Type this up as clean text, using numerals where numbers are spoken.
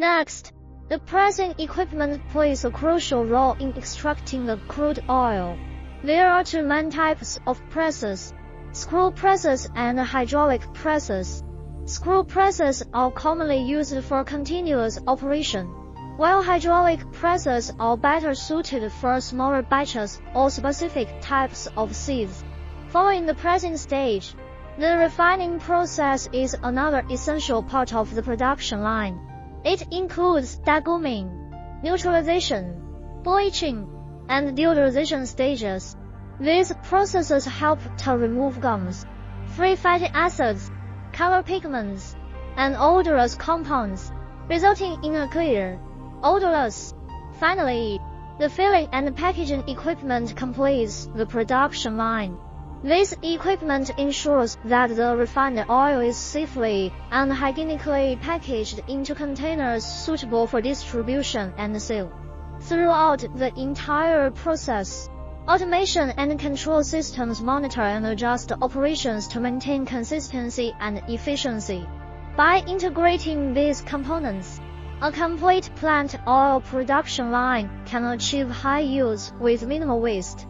Next, the pressing equipment plays a crucial role in extracting the crude oil. There are two main types of presses: screw presses and hydraulic presses. Screw presses are commonly used for continuous operation, while hydraulic presses are better suited for smaller batches or specific types of seeds. Following the pressing stage, the refining process is another essential part of the production line. It includes degumming, neutralization, bleaching, and deodorization stages. These processes help to remove gums, free fatty acids, color pigments, and odorous compounds, resulting in a clear, odorless. Finally, the filling and packaging equipment completes the production line. This equipment ensures that the refined oil is safely and hygienically packaged into containers suitable for distribution and sale. Throughout the entire process, automation and control systems monitor and adjust operations to maintain consistency and efficiency. By integrating these components, a complete plant oil production line can achieve high yields with minimal waste.